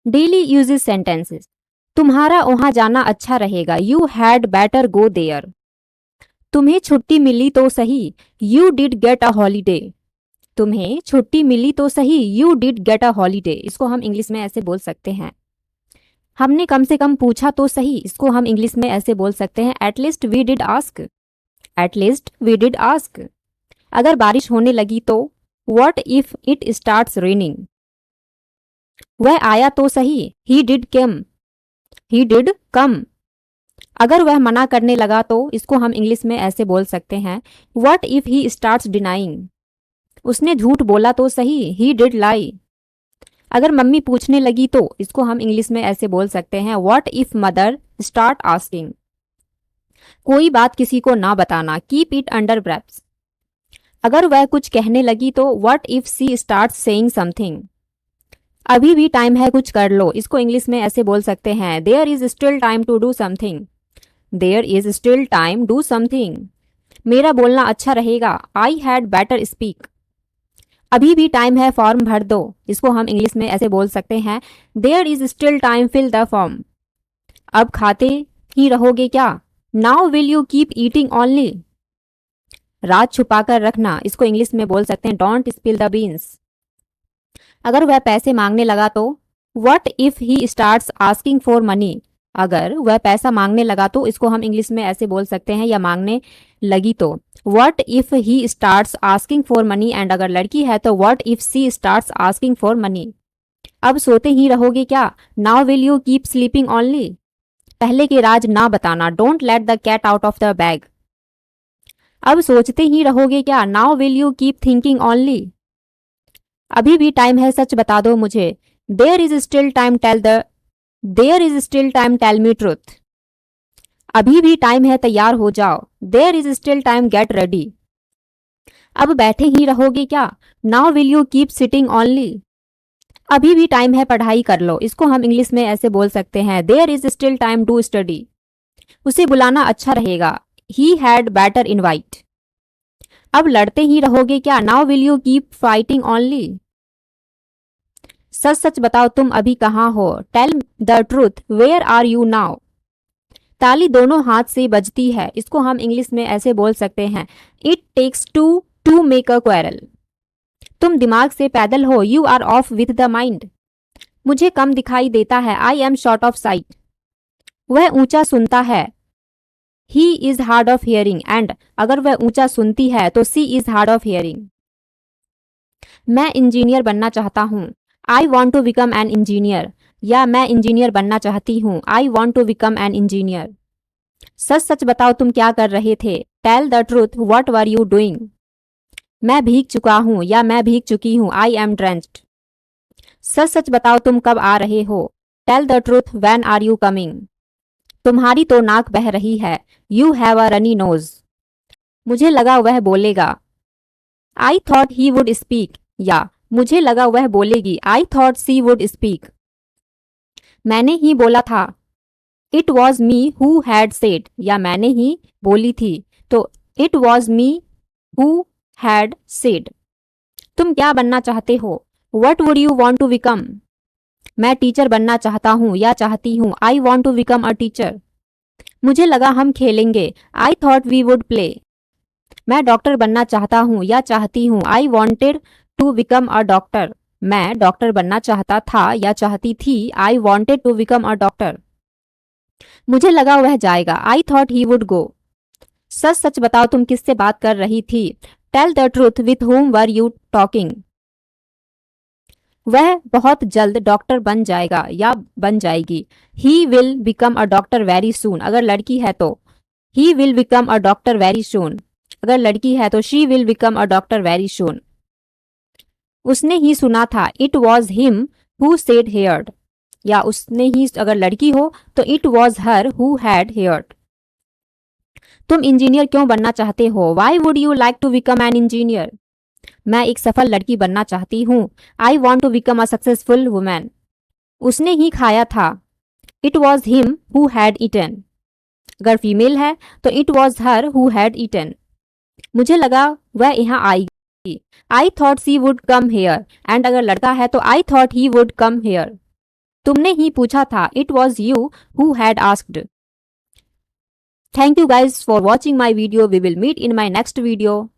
Daily uses sentences. तुम्हारा वहां जाना अच्छा रहेगा, you had better go there. तुम्हें छुट्टी मिली तो सही, you did get a holiday. तुम्हें छुट्टी मिली तो सही, you did get a holiday. इसको हम इंग्लिश में ऐसे बोल सकते हैं, हमने कम से कम पूछा तो सही। इसको हम इंग्लिश में ऐसे बोल सकते हैं, at least we did ask. At least we did ask. अगर बारिश होने लगी तो what if it starts raining. वह आया तो सही, he did come. He did कम। अगर वह मना करने लगा तो इसको हम इंग्लिश में ऐसे बोल सकते हैं, what if he starts denying. उसने झूठ बोला तो सही, ही डिड लाई। अगर मम्मी पूछने लगी तो इसको हम इंग्लिश में ऐसे बोल सकते हैं, what if mother start asking. कोई बात किसी को ना बताना, कीप इट अंडर ब्रैप्स। अगर वह कुछ कहने लगी तो what if she start saying something. अभी भी टाइम है, कुछ कर लो। इसको इंग्लिश में ऐसे बोल सकते हैं, there is still time to do something. There is still time do something. मेरा बोलना अच्छा रहेगा, आई हैड बेटर स्पीक। अभी भी टाइम है, फॉर्म भर दो। इसको हम इंग्लिश में ऐसे बोल सकते हैं, there is still time, fill the form. अब खाते ही रहोगे क्या, now will you keep eating only. राज छुपाकर रखना, इसको इंग्लिश में बोल सकते हैं, डोंट स्पिल द बीन्स। अगर वह पैसे मांगने लगा तो what if he starts asking for money. अगर वह पैसा मांगने लगा तो इसको हम इंग्लिश में ऐसे बोल सकते हैं, या मांगने लगी तो what if he starts asking for money. And अगर लड़की है तो what if she starts asking for money. अब सोते ही रहोगे क्या, now will you keep sleeping only. पहले के राज ना बताना, don't let the cat out of the bag. अब सोचते ही रहोगे क्या, now will you keep thinking only. अभी भी टाइम है, सच बता दो मुझे, there is still time tell me truth. अभी भी टाइम है, तैयार हो जाओ, there is still time get ready. अब बैठे ही रहोगे क्या, now will you keep sitting only. अभी भी टाइम है, पढ़ाई कर लो। इसको हम इंग्लिश में ऐसे बोल सकते हैं, there is still time to study. उसे बुलाना अच्छा रहेगा, ही हैड बेटर इनवाइट। अब लड़ते ही रहोगे क्या, now will you keep fighting only. सच सच बताओ, तुम अभी कहाँ हो, tell the truth, where are you now. ताली दोनों हाथ से बजती है। इसको हम इंग्लिश में ऐसे बोल सकते हैं, it takes two to make a quarrel. तुम दिमाग से पैदल हो, you are off with the mind. मुझे कम दिखाई देता है, I am short of sight. वह ऊंचा सुनता है, he is hard of hearing. And अगर वह ऊंचा सुनती है तो she is hard of hearing. मैं इंजीनियर बनना चाहता हूँ, I want to become an engineer. या मैं इंजीनियर बनना चाहती हूँ, I want to become an engineer. सच सच बताओ, तुम क्या कर रहे थे, tell the truth, what were you doing. मैं भीग चुका हूँ, या मैं भीग चुकी हूँ, आई एम ड्रेंच्ड। सच सच बताओ, तुम कब आ रहे हो, tell the truth, when are you coming. तुम्हारी तो नाक बह रही है, you have a runny nose. मुझे लगा वह बोलेगा, I thought he would speak. या मुझे लगा वह बोलेगी, I thought she would speak. मैंने ही बोला था, it was me who had said. या मैंने ही बोली थी, तो it was me who had said. तुम क्या बनना चाहते हो, what would you want to become. मैं टीचर बनना चाहता हूँ या चाहती हूँ, I want to become a teacher. मुझे लगा हम खेलेंगे, I thought we would play. मैं डॉक्टर बनना चाहता हूँ या चाहती हूँ, I wanted to become a doctor. मैं डॉक्टर बनना चाहता था या चाहती थी, I wanted to become a doctor. मुझे लगा वह जाएगा, आई थॉट ही वुड गो। सच सच बताओ, तुम किससे बात कर रही थी, tell the truth, with whom were you talking. वह बहुत जल्द डॉक्टर बन जाएगा या बन जाएगी, he will become a doctor very soon. अगर लड़की है तो he will become a doctor very soon. अगर लड़की है तो she will become a doctor very soon. उसने ही सुना था, it was him who said heard. या उसने ही, अगर लड़की हो तो it was her who had heard. तुम इंजीनियर क्यों बनना चाहते हो, why would you like to become an engineer. मैं एक सफल लड़की बनना चाहती हूँ, I want to become a successful women. उसने ही खाया था, it was him who had eaten. अगर फीमेल है तो it was her who had eaten. मुझे लगा वह यहाँ आएगी, I thought she would come here. And अगर लड़का है तो I thought he would come hair. तुमने ही पूछा था. It was you who had asked. Thank you guys for watching my video. We will meet in my next video.